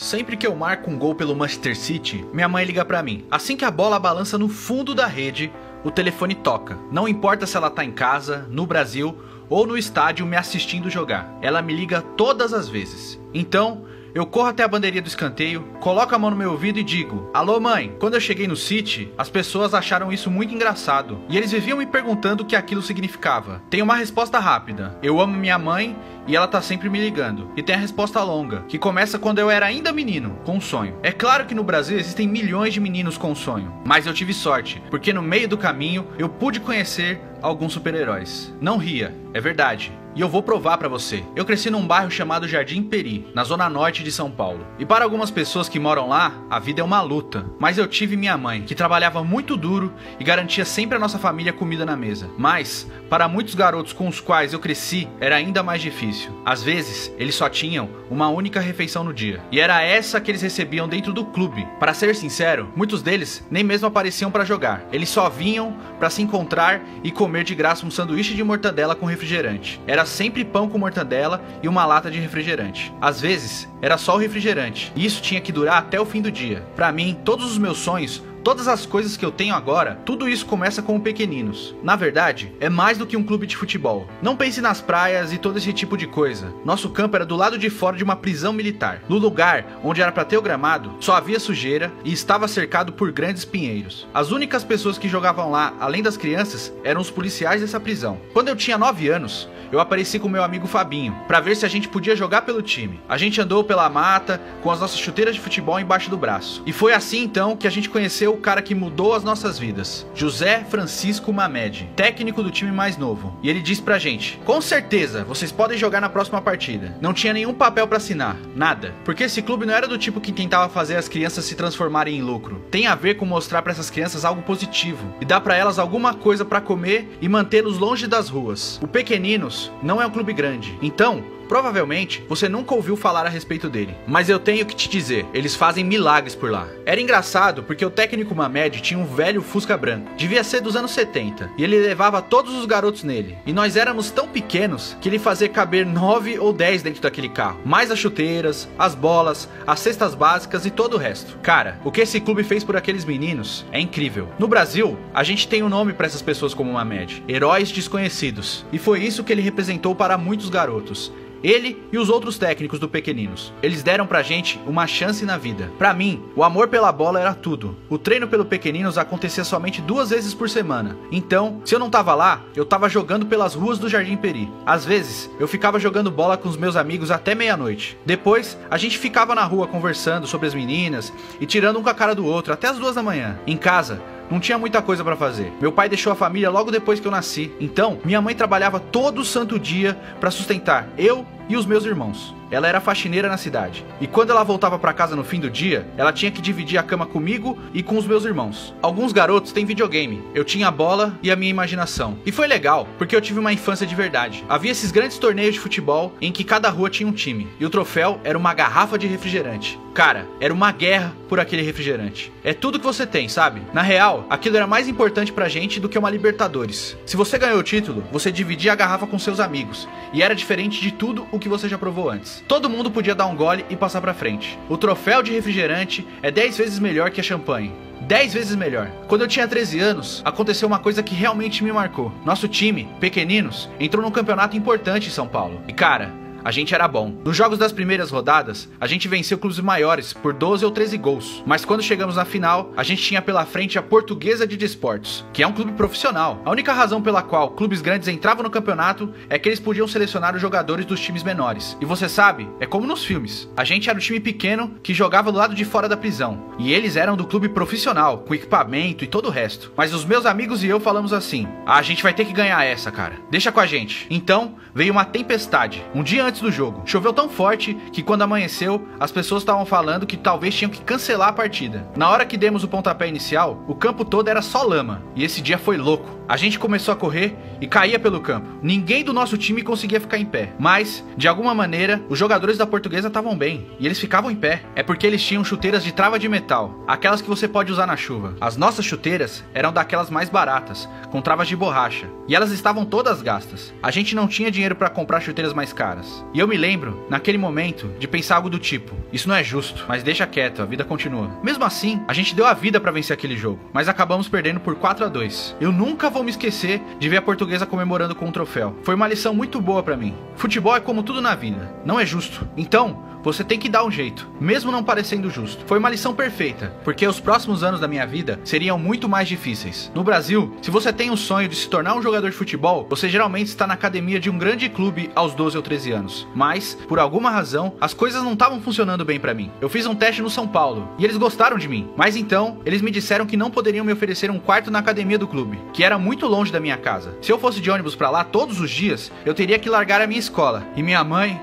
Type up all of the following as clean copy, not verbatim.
Sempre que eu marco um gol pelo Manchester City, minha mãe liga pra mim. Assim que a bola balança no fundo da rede, o telefone toca. Não importa se ela tá em casa, no Brasil ou no estádio me assistindo jogar. Ela me liga todas as vezes. Então, eu corro até a bandeirinha do escanteio, coloco a mão no meu ouvido e digo: alô mãe. Quando eu cheguei no City, as pessoas acharam isso muito engraçado e eles viviam me perguntando o que aquilo significava. Tem uma resposta rápida: eu amo minha mãe e ela tá sempre me ligando. E tem a resposta longa, que começa quando eu era ainda menino, com um sonho. É claro que no Brasil existem milhões de meninos com um sonho, mas eu tive sorte, porque no meio do caminho eu pude conhecer alguns super-heróis. Não ria, é verdade. E eu vou provar pra você. Eu cresci num bairro chamado Jardim Peri, na zona norte de São Paulo. E para algumas pessoas que moram lá, a vida é uma luta. Mas eu tive minha mãe, que trabalhava muito duro e garantia sempre a nossa família comida na mesa. Mas, para muitos garotos com os quais eu cresci, era ainda mais difícil. Às vezes, eles só tinham uma única refeição no dia. E era essa que eles recebiam dentro do clube. Para ser sincero, muitos deles nem mesmo apareciam para jogar. Eles só vinham para se encontrar e comer de graça um sanduíche de mortadela com refrigerante. Era sempre pão com mortadela e uma lata de refrigerante. Às vezes, era só o refrigerante. E isso tinha que durar até o fim do dia. Para mim, todos os meus sonhos, todas as coisas que eu tenho agora, tudo isso começa com o Pequeninos. Na verdade, é mais do que um clube de futebol. Não pense nas praias e todo esse tipo de coisa. Nosso campo era do lado de fora de uma prisão militar. No lugar onde era para ter o gramado, só havia sujeira e estava cercado por grandes pinheiros. As únicas pessoas que jogavam lá, além das crianças, eram os policiais dessa prisão. Quando eu tinha 9 anos, eu apareci com meu amigo Fabinho, para ver se a gente podia jogar pelo time. A gente andou pela mata, com as nossas chuteiras de futebol embaixo do braço. E foi assim então que a gente conheceu o cara que mudou as nossas vidas, José Francisco Mamed, técnico do time mais novo. E ele disse pra gente: com certeza, vocês podem jogar na próxima partida. Não tinha nenhum papel pra assinar, nada. Porque esse clube não era do tipo que tentava fazer as crianças se transformarem em lucro. Tem a ver com mostrar pra essas crianças algo positivo e dar pra elas alguma coisa pra comer e mantê-los longe das ruas. O Pequeninos não é um clube grande, então provavelmente você nunca ouviu falar a respeito dele. Mas eu tenho que te dizer, eles fazem milagres por lá. Era engraçado porque o técnico Mamed tinha um velho Fusca branco, devia ser dos anos 70, e ele levava todos os garotos nele. E nós éramos tão pequenos que ele fazia caber 9 ou 10 dentro daquele carro, mais as chuteiras, as bolas, as cestas básicas e todo o resto. Cara, o que esse clube fez por aqueles meninos é incrível. No Brasil, a gente tem um nome para essas pessoas como Mamed: heróis desconhecidos. E foi isso que ele representou para muitos garotos. Ele e os outros técnicos do Pequeninos. Eles deram pra gente uma chance na vida. Pra mim, o amor pela bola era tudo. O treino pelo Pequeninos acontecia somente 2 vezes por semana. Então, se eu não tava lá, eu tava jogando pelas ruas do Jardim Peri. Às vezes, eu ficava jogando bola com os meus amigos até meia-noite. Depois, a gente ficava na rua conversando sobre as meninas e tirando um com a cara do outro até as 2 da manhã. Em casa, não tinha muita coisa pra fazer. Meu pai deixou a família logo depois que eu nasci. Então, minha mãe trabalhava todo santo dia pra sustentar eu e os meus irmãos. Ela era faxineira na cidade. E quando ela voltava pra casa no fim do dia, ela tinha que dividir a cama comigo e com os meus irmãos. Alguns garotos têm videogame. Eu tinha a bola e a minha imaginação. E foi legal, porque eu tive uma infância de verdade. Havia esses grandes torneios de futebol em que cada rua tinha um time. E o troféu era uma garrafa de refrigerante. Cara, era uma guerra por aquele refrigerante. É tudo que você tem, sabe? Na real, aquilo era mais importante pra gente do que uma Libertadores. Se você ganhou o título, você dividia a garrafa com seus amigos. E era diferente de tudo o que você já provou antes. Todo mundo podia dar um gole e passar pra frente. O troféu de refrigerante é 10 vezes melhor que a champanhe. 10 vezes melhor. Quando eu tinha 13 anos, aconteceu uma coisa que realmente me marcou. Nosso time, Pequeninos, entrou num campeonato importante em São Paulo. E cara, a gente era bom. Nos jogos das primeiras rodadas, a gente venceu clubes maiores por 12 ou 13 gols. Mas quando chegamos na final, a gente tinha pela frente a Portuguesa de Desportos, que é um clube profissional. A única razão pela qual clubes grandes entravam no campeonato é que eles podiam selecionar os jogadores dos times menores. E você sabe, é como nos filmes. A gente era o time pequeno que jogava do lado de fora da prisão. E eles eram do clube profissional, com equipamento e todo o resto. Mas os meus amigos e eu falamos assim: a gente vai ter que ganhar essa, cara. Deixa com a gente. Então, veio uma tempestade. Um dia antes do jogo, choveu tão forte que quando amanheceu, as pessoas estavam falando que talvez tinham que cancelar a partida. Na hora que demos o pontapé inicial, o campo todo era só lama, e esse dia foi louco. A gente começou a correr e caía pelo campo. Ninguém do nosso time conseguia ficar em pé. Mas, de alguma maneira, os jogadores da Portuguesa estavam bem. E eles ficavam em pé. É porque eles tinham chuteiras de trava de metal. Aquelas que você pode usar na chuva. As nossas chuteiras eram daquelas mais baratas, com travas de borracha. E elas estavam todas gastas. A gente não tinha dinheiro para comprar chuteiras mais caras. E eu me lembro, naquele momento, de pensar algo do tipo: isso não é justo, mas deixa quieto, a vida continua. Mesmo assim, a gente deu a vida para vencer aquele jogo, mas acabamos perdendo por 4-2. Eu nunca vou me esquecer de ver a Portuguesa comemorando com um troféu. Foi uma lição muito boa para mim. Futebol é como tudo na vida, não é justo. Então, você tem que dar um jeito, mesmo não parecendo justo. Foi uma lição perfeita, porque os próximos anos da minha vida seriam muito mais difíceis. No Brasil, se você tem o sonho de se tornar um jogador de futebol, você geralmente está na academia de um grande clube aos 12 ou 13 anos. Mas, por alguma razão, as coisas não estavam funcionando bem pra mim. Eu fiz um teste no São Paulo, e eles gostaram de mim. Mas então, eles me disseram que não poderiam me oferecer um quarto na academia do clube, que era muito longe da minha casa. Se eu fosse de ônibus pra lá todos os dias, eu teria que largar a minha escola. E minha mãe,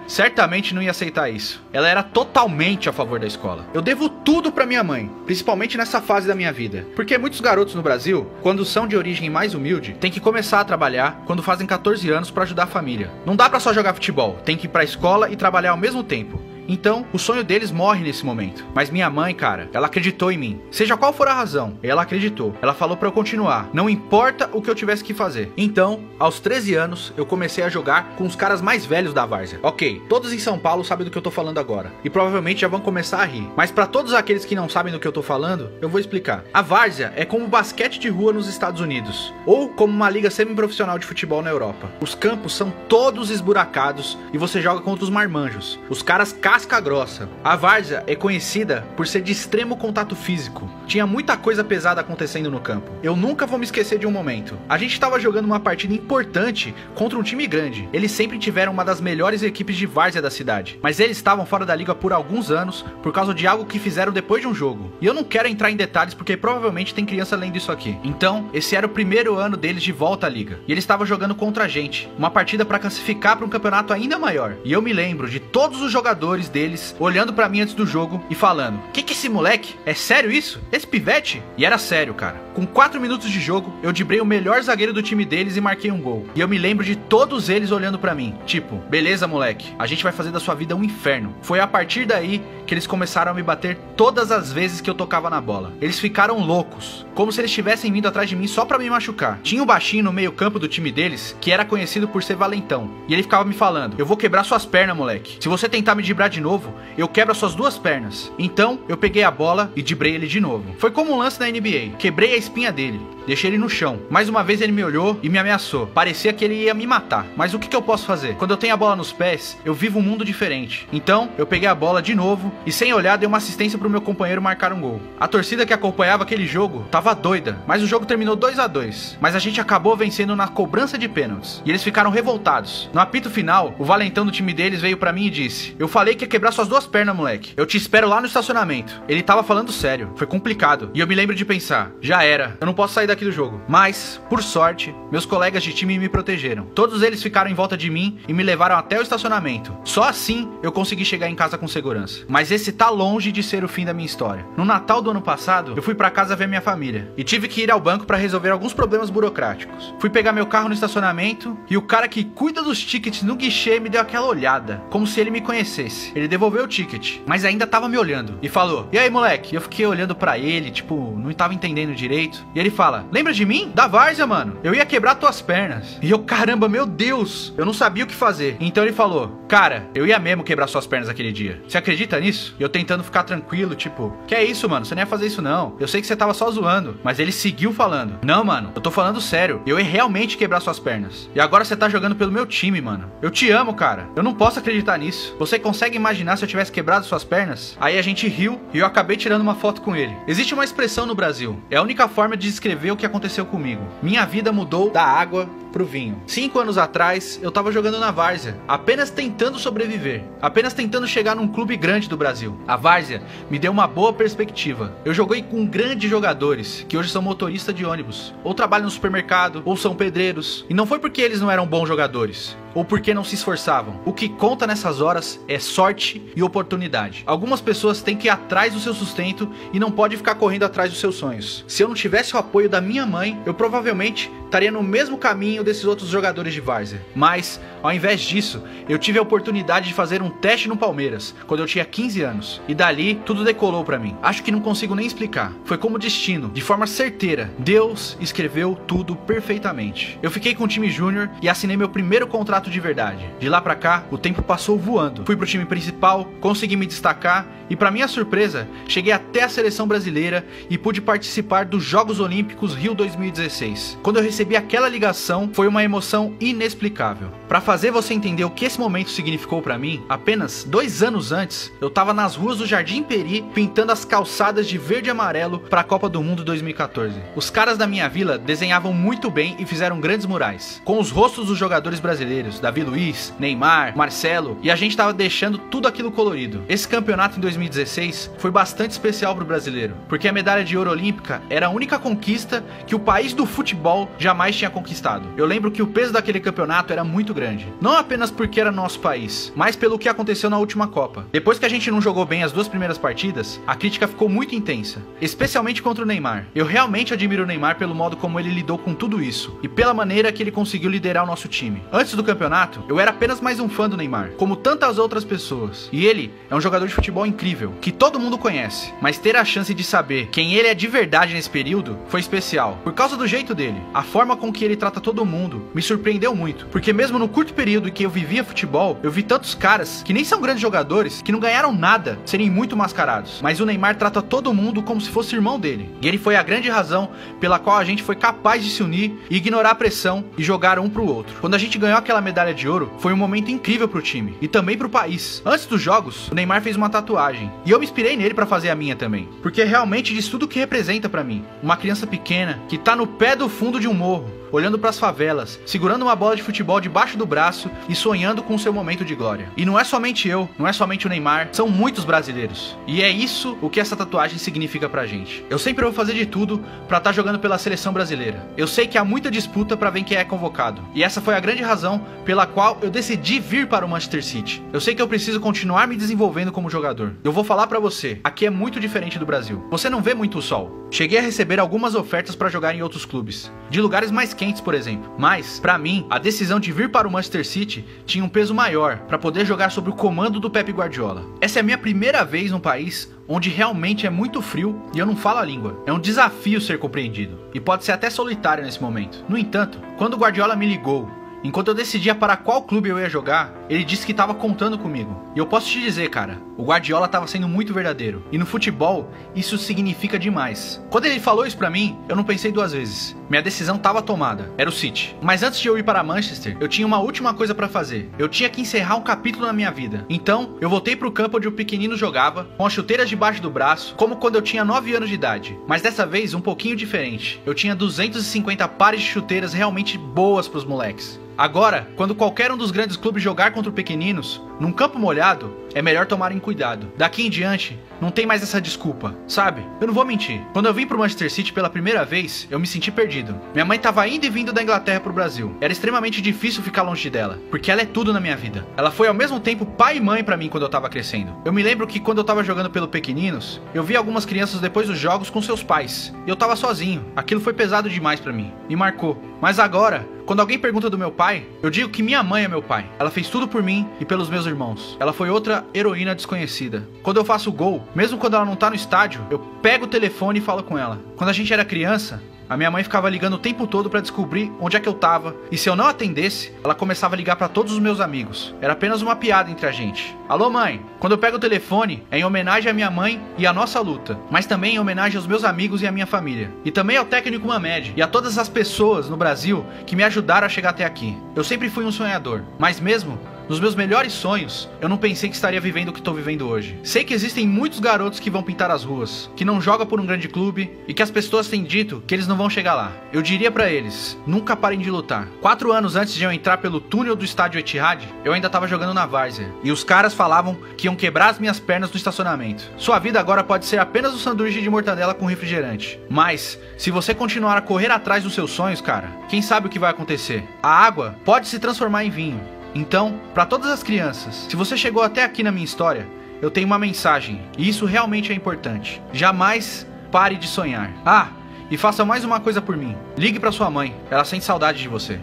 certamente não ia aceitar isso. Ela era totalmente a favor da escola. Eu devo tudo pra minha mãe, principalmente nessa fase da minha vida. Porque muitos garotos no Brasil, quando são de origem mais humilde, têm que começar a trabalhar quando fazem 14 anos pra ajudar a família. Não dá pra só jogar futebol, tem que ir pra escola e trabalhar ao mesmo tempo. Então, o sonho deles morre nesse momento. Mas minha mãe, cara, ela acreditou em mim. Seja qual for a razão, ela acreditou. Ela falou pra eu continuar, não importa o que eu tivesse que fazer. Então, aos 13 anos, eu comecei a jogar com os caras mais velhos da várzea. Ok, todos em São Paulo sabem do que eu tô falando agora. E provavelmente já vão começar a rir. Mas pra todos aqueles que não sabem do que eu tô falando, eu vou explicar. A várzea é como basquete de rua nos Estados Unidos. Ou como uma liga semi-profissional de futebol na Europa. Os campos são todos esburacados e você joga contra os marmanjos. Os caras casca grossa. A várzea é conhecida por ser de extremo contato físico. Tinha muita coisa pesada acontecendo no campo. Eu nunca vou me esquecer de um momento. A gente estava jogando uma partida importante contra um time grande. Eles sempre tiveram uma das melhores equipes de várzea da cidade. Mas eles estavam fora da liga por alguns anos por causa de algo que fizeram depois de um jogo. E eu não quero entrar em detalhes porque provavelmente tem criança lendo isso aqui. Então, esse era o primeiro ano deles de volta à liga. E eles estavam jogando contra a gente. Uma partida para classificar para um campeonato ainda maior. E eu me lembro de todos os jogadores deles olhando pra mim antes do jogo e falando: que esse moleque? É sério isso? Esse pivete? E era sério, cara. Com 4 minutos de jogo, eu driblei o melhor zagueiro do time deles e marquei um gol. E eu me lembro de todos eles olhando pra mim, tipo: beleza, moleque, a gente vai fazer da sua vida um inferno. Foi a partir daí que eles começaram a me bater todas as vezes que eu tocava na bola. Eles ficaram loucos, como se eles tivessem vindo atrás de mim só pra me machucar. Tinha um baixinho no meio campo do time deles que era conhecido por ser valentão. E ele ficava me falando: eu vou quebrar suas pernas, moleque. Se você tentar me driblar de novo, eu quebro as suas 2 pernas. Então, eu peguei a bola e driblei ele de novo. Foi como um lance na NBA. Quebrei a espinha dele, deixei ele no chão. Mais uma vez ele me olhou e me ameaçou. Parecia que ele ia me matar. Mas o que eu posso fazer? Quando eu tenho a bola nos pés, eu vivo um mundo diferente. Então, eu peguei a bola de novo e sem olhar dei uma assistência pro meu companheiro marcar um gol. A torcida que acompanhava aquele jogo tava doida, mas o jogo terminou 2-2. Mas a gente acabou vencendo na cobrança de pênaltis. E eles ficaram revoltados. No apito final, o valentão do time deles veio pra mim e disse: eu falei que ia quebrar suas 2 pernas, moleque. Eu te espero lá no estacionamento. Ele tava falando sério. Foi complicado. E eu me lembro de pensar: já era, eu não posso sair daqui do jogo. Mas, por sorte, meus colegas de time me protegeram. Todos eles ficaram em volta de mim e me levaram até o estacionamento. Só assim eu consegui chegar em casa com segurança. Mas esse tá longe de ser o fim da minha história. No Natal do ano passado, eu fui pra casa ver minha família e tive que ir ao banco pra resolver alguns problemas burocráticos. Fui pegar meu carro no estacionamento e o cara que cuida dos tickets no guichê me deu aquela olhada, como se ele me conhecesse. Ele devolveu o ticket, mas ainda tava me olhando e falou: e aí, moleque? E eu fiquei olhando pra ele, tipo, não tava entendendo direito. E ele fala: lembra de mim? Da várzea, mano. Eu ia quebrar tuas pernas. E eu, caramba, meu Deus, eu não sabia o que fazer. Então ele falou: cara, eu ia mesmo quebrar suas pernas aquele dia. Você acredita nisso? E eu tentando ficar tranquilo, tipo: que é isso, mano? Você não ia fazer isso não. Eu sei que você tava só zoando. Mas ele seguiu falando: não, mano, eu tô falando sério. Eu ia realmente quebrar suas pernas. E agora você tá jogando pelo meu time, mano. Eu te amo, cara. Eu não posso acreditar nisso. Você consegue imaginar se eu tivesse quebrado suas pernas? Aí a gente riu e eu acabei tirando uma foto com ele. Existe uma expressão no Brasil. É a única forma de descrever o que aconteceu comigo. Minha vida mudou da água pro vinho. 5 anos atrás, eu tava jogando na várzea, apenas tentando sobreviver, apenas tentando chegar num clube grande do Brasil. A várzea me deu uma boa perspectiva. Eu joguei com grandes jogadores, que hoje são motoristas de ônibus, ou trabalham no supermercado, ou são pedreiros. E não foi porque eles não eram bons jogadores. ou porque não se esforçavam. O que conta nessas horas é sorte e oportunidade. Algumas pessoas têm que ir atrás do seu sustento e não pode ficar correndo atrás dos seus sonhos. Se eu não tivesse o apoio da minha mãe, eu provavelmente estaria no mesmo caminho desses outros jogadores de várzea. Mas, ao invés disso, eu tive a oportunidade de fazer um teste no Palmeiras, quando eu tinha 15 anos. E dali, tudo decolou pra mim. Acho que não consigo nem explicar. Foi como destino, de forma certeira. Deus escreveu tudo perfeitamente. Eu fiquei com o time júnior e assinei meu primeiro contrato de verdade. De lá pra cá, o tempo passou voando. Fui pro time principal, consegui me destacar e, pra minha surpresa, cheguei até a seleção brasileira e pude participar dos Jogos Olímpicos Rio 2016. Quando eu recebi aquela ligação, foi uma emoção inexplicável. Pra fazer você entender o que esse momento significou pra mim, apenas 2 anos antes, eu tava nas ruas do Jardim Peri pintando as calçadas de verde e amarelo pra Copa do Mundo 2014. Os caras da minha vila desenhavam muito bem e fizeram grandes murais, com os rostos dos jogadores brasileiros, Davi Luiz, Neymar, Marcelo, e a gente tava deixando tudo aquilo colorido. Esse campeonato em 2016 foi bastante especial pro brasileiro, porque a medalha de ouro olímpica era a única conquista que o país do futebol jamais tinha conquistado. Eu lembro que o peso daquele campeonato era muito grande, não apenas porque era nosso país, mas pelo que aconteceu na última Copa. Depois que a gente não jogou bem as 2 primeiras partidas, a crítica ficou muito intensa, especialmente contra o Neymar. Eu realmente admiro o Neymar pelo modo como ele lidou com tudo isso, e pela maneira que ele conseguiu liderar o nosso time. Antes do campeonato, eu era apenas mais um fã do Neymar, como tantas outras pessoas, e ele é um jogador de futebol incrível, que todo mundo conhece, mas ter a chance de saber quem ele é de verdade nesse período foi especial, por causa do jeito dele. A forma com que ele trata todo mundo me surpreendeu muito, porque mesmo no curto período em que eu vivia futebol, eu vi tantos caras que nem são grandes jogadores, que não ganharam nada, serem muito mascarados, mas o Neymar trata todo mundo como se fosse irmão dele, e ele foi a grande razão pela qual a gente foi capaz de se unir e ignorar a pressão e jogar um pro outro. Quando a gente ganhou aquela medalha de ouro, foi um momento incrível pro time e também pro país. Antes dos jogos, o Neymar fez uma tatuagem e eu me inspirei nele pra fazer a minha também, porque realmente diz tudo o que representa pra mim. Uma criança pequena que tá no pé do fundo de um morro, olhando pras favelas, segurando uma bola de futebol debaixo do braço e sonhando com seu momento de glória. E não é somente eu, não é somente o Neymar, são muitos brasileiros. E é isso o que essa tatuagem significa pra gente. Eu sempre vou fazer de tudo pra estar jogando pela seleção brasileira. Eu sei que há muita disputa pra ver quem é convocado, e essa foi a grande razão pela qual eu decidi vir para o Manchester City. Eu sei que eu preciso continuar me desenvolvendo como jogador. Eu vou falar pra você, aqui é muito diferente do Brasil. Você não vê muito o sol. Cheguei a receber algumas ofertas pra jogar em outros clubes, de lugares mais quentes, por exemplo. Mas, pra mim, a decisão de vir para o Manchester City tinha um peso maior pra poder jogar sob o comando do Pep Guardiola. Essa é a minha primeira vez num país onde realmente é muito frio e eu não falo a língua. É um desafio ser compreendido, e pode ser até solitário nesse momento. No entanto, quando o Guardiola me ligou, enquanto eu decidia para qual clube eu ia jogar, ele disse que estava contando comigo. E eu posso te dizer, cara, o Guardiola estava sendo muito verdadeiro. E no futebol, isso significa demais. Quando ele falou isso pra mim, eu não pensei 2 vezes. Minha decisão estava tomada. Era o City. Mas antes de eu ir para Manchester, eu tinha uma última coisa pra fazer. Eu tinha que encerrar um capítulo na minha vida. Então, eu voltei pro campo onde o pequenino jogava, com as chuteiras debaixo do braço, como quando eu tinha 9 anos de idade. Mas dessa vez, um pouquinho diferente. Eu tinha 250 pares de chuteiras realmente boas pros moleques. Agora, quando qualquer um dos grandes clubes jogar contra pequeninos, num campo molhado, é melhor tomarem cuidado. Daqui em diante, não tem mais essa desculpa, sabe? Eu não vou mentir. Quando eu vim pro Manchester City pela primeira vez, eu me senti perdido. Minha mãe tava indo e vindo da Inglaterra pro Brasil. Era extremamente difícil ficar longe dela, porque ela é tudo na minha vida. Ela foi ao mesmo tempo pai e mãe pra mim quando eu tava crescendo. Eu me lembro que quando eu tava jogando pelo pequeninos, eu vi algumas crianças depois dos jogos com seus pais. E eu tava sozinho. Aquilo foi pesado demais pra mim. Me marcou. Mas agora, quando alguém pergunta do meu pai, eu digo que minha mãe é meu pai. Ela fez tudo por mim e pelos meus irmãos. Ela foi outra heroína desconhecida. Quando eu faço gol, mesmo quando ela não tá no estádio, eu pego o telefone e falo com ela. Quando a gente era criança, a minha mãe ficava ligando o tempo todo pra descobrir onde é que eu tava, e se eu não atendesse, ela começava a ligar pra todos os meus amigos. Era apenas uma piada entre a gente. Alô, mãe? Quando eu pego o telefone, é em homenagem à minha mãe e à nossa luta, mas também em homenagem aos meus amigos e à minha família. E também ao técnico Mamed e a todas as pessoas no Brasil que me ajudaram a chegar até aqui. Eu sempre fui um sonhador, mas mesmo nos meus melhores sonhos, eu não pensei que estaria vivendo o que estou vivendo hoje. Sei que existem muitos garotos que vão pintar as ruas, que não jogam por um grande clube e que as pessoas têm dito que eles não vão chegar lá. Eu diria pra eles, nunca parem de lutar. 4 anos antes de eu entrar pelo túnel do estádio Etihad, eu ainda estava jogando na várzea, e os caras falavam que iam quebrar as minhas pernas no estacionamento. Sua vida agora pode ser apenas um sanduíche de mortadela com refrigerante. Mas, se você continuar a correr atrás dos seus sonhos, cara, quem sabe o que vai acontecer? A água pode se transformar em vinho. Então, para todas as crianças, se você chegou até aqui na minha história, eu tenho uma mensagem, e isso realmente é importante. Jamais pare de sonhar. Ah, e faça mais uma coisa por mim. Ligue para sua mãe, ela sente saudade de você.